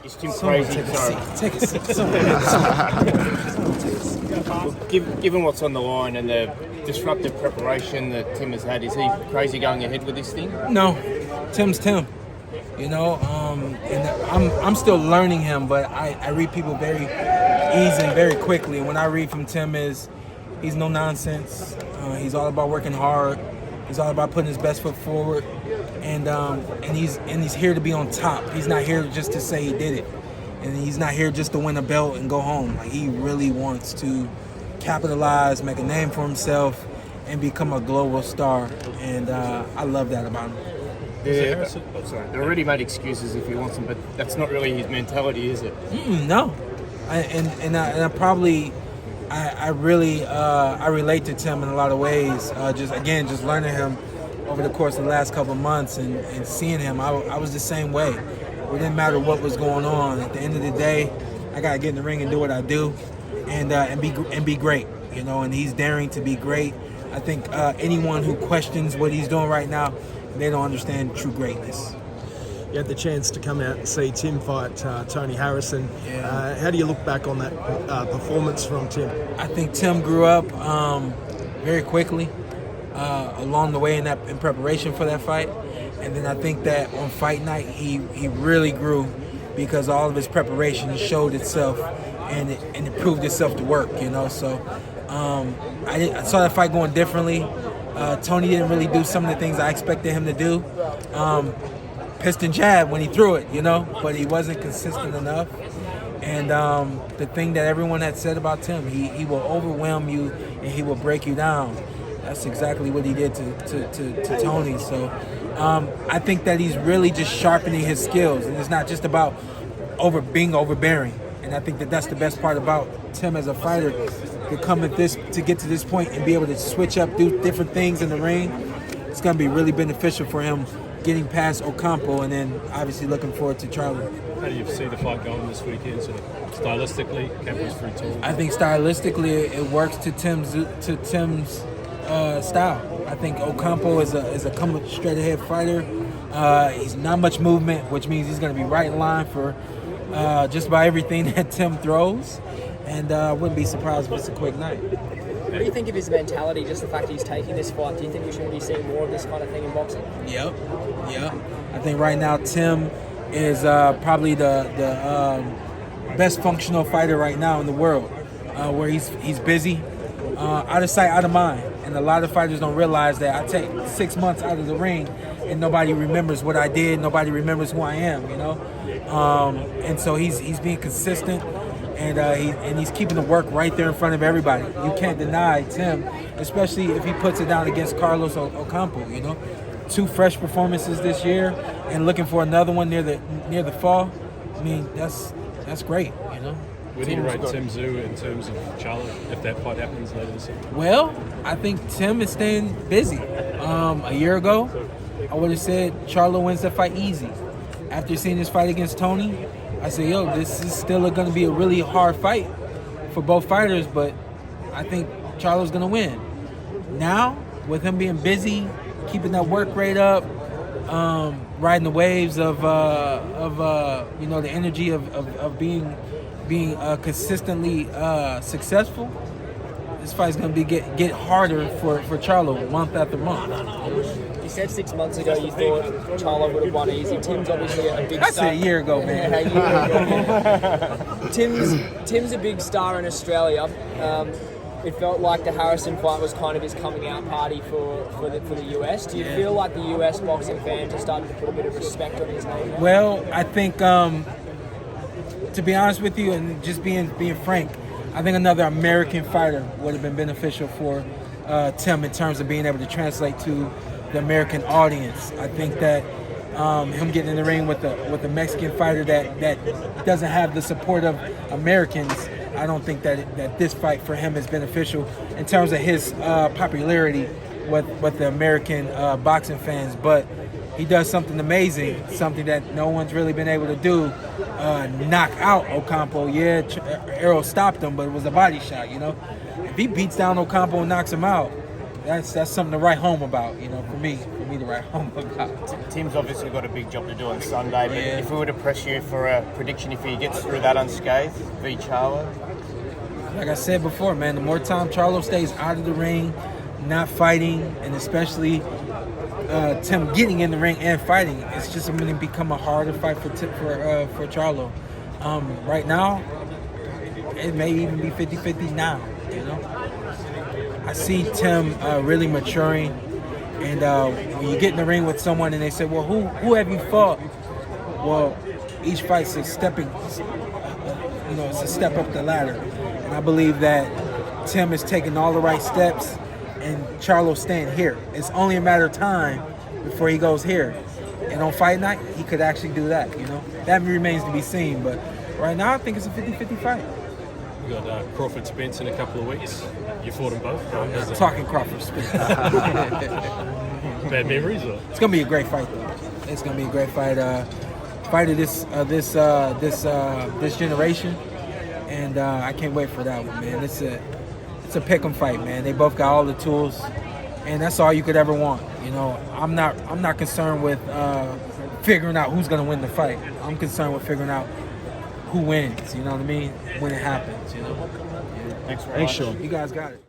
Is Tim crazy? Take a seat. Given what's on the line and the disruptive preparation that Tim has had, is he crazy going ahead with this thing? No, Tim's Tim. You know, and I'm still learning him, but I read people very easy and very quickly. And what I read from Tim is he's no nonsense. He's all about working hard. He's all about putting his best foot forward, and he's here to be on top. He's not here just to say he did it, and he's not here just to win a belt and go home. Like, he really wants to capitalize, make a name for himself, and become a global star. And I love that about him. They're already made excuses if he wants them, but that's not really his mentality, is it? No, I probably relate to Tim in a lot of ways. Just learning him over the course of the last couple of months and seeing him, I was the same way. It didn't matter what was going on. At the end of the day, I gotta get in the ring and do what I do, and be great. You know, and he's daring to be great. I think anyone who questions what he's doing right now, they don't understand true greatness. You had the chance to come out and see Tim fight Tony Harrison. Yeah. How do you look back on that performance from Tim? I think Tim grew up very quickly along the way in preparation for that fight, and then I think that on fight night he really grew because all of his preparation showed itself and it proved itself to work. You know, so I saw that fight going differently. Tony didn't really do some of the things I expected him to do. Piston jab when he threw it, you know, but he wasn't consistent enough. And the thing that everyone had said about Tim, he will overwhelm you and he will break you down. That's exactly what he did to Tony. So I think that he's really just sharpening his skills, and it's not just about being overbearing. And I think that that's the best part about Tim as a fighter, to get to this point and be able to switch up, do different things in the ring. It's going to be really beneficial for him getting past Ocampo, and then obviously looking forward to Charlie. How do you see the fight going this weekend, sort of stylistically? Ocampo's pretty tall. I think stylistically it works to Tim's style. I think Ocampo is a come straight ahead fighter. He's not much movement, which means he's going to be right in line for just about everything that Tim throws, and I wouldn't be surprised if it's a quick night. What do you think of his mentality, just the fact he's taking this fight? Do you think we should be seeing more of this kind of thing in boxing? Yep. I think right now Tim is probably the best functional fighter right now in the world, where he's busy, out of sight, out of mind. And a lot of fighters don't realize that I take 6 months out of the ring and nobody remembers what I did, nobody remembers who I am, you know? And so he's being consistent. And he's keeping the work right there in front of everybody. You can't deny Tim, especially if he puts it down against Carlos Ocampo. You know, 2 fresh performances this year, and looking for another one near the fall. I mean, that's great. You know. Where do you rate Tszyu in terms of Charlo if that fight happens later this year? Well, I think Tim is staying busy. A year ago, I would have said Charlo wins that fight easy. After seeing his fight against Tony, I said, this is still going to be a really hard fight for both fighters, but I think Charlo's going to win. Now, with him being busy, keeping that work rate up, riding the waves of the energy of being consistently successful, this fight's going to get harder for Charlo month after month. You said 6 months ago you thought Charlo would have won easy. Tim's obviously a big star. That's a year ago, man. Tim's a big star in Australia. It felt like the Harrison fight was kind of his coming out party for the US. Do you feel like the US boxing fans are starting to put a bit of respect on his name now? Well, I think, to be honest with you, and just being frank, I think another American fighter would have been beneficial for Tim in terms of being able to translate to the American audience. I think that him getting in the ring with a Mexican fighter that doesn't have the support of Americans, I don't think that this fight for him is beneficial in terms of his popularity with the American boxing fans. But he does something amazing, something that no one's really been able to do, knock out Ocampo. Yeah, Errol stopped him, but it was a body shot, you know. If he beats down Ocampo and knocks him out, that's something to write home about. You know, for me to write home about. Tim's obviously got a big job to do on Sunday, but Yeah. if we were to press you for a prediction, if he gets through that unscathed, v Charlo, Like I said before, man, the more time Charlo stays out of the ring, not fighting, and especially Tim getting in the ring and fighting, it's just going to become a harder fight for Charlo. Right now, it may even be 50-50 now, you know? I see Tim really maturing, and when you get in the ring with someone and they say, well, who have you fought? Well, each fight's a stepping, it's a step up the ladder. And I believe that Tim is taking all the right steps and Charlo's staying here. It's only a matter of time before he goes here. And on fight night, he could actually do that, you know? That remains to be seen, but right now I think it's a 50-50 fight. We got Crawford Spence in a couple of weeks. You fought them both. Right? How's that? Talking Crawford Spence. Bad memories, or? It's gonna be a great fight, though. It's gonna be a great fight. Fight of this generation, and I can't wait for that one, man. It's a pick'em fight, man. They both got all the tools, and that's all you could ever want. You know, I'm not concerned with figuring out who's gonna win the fight. I'm concerned with figuring out who wins. You know what I mean? When it happens, you know. thanks very much. Sean. You guys got it.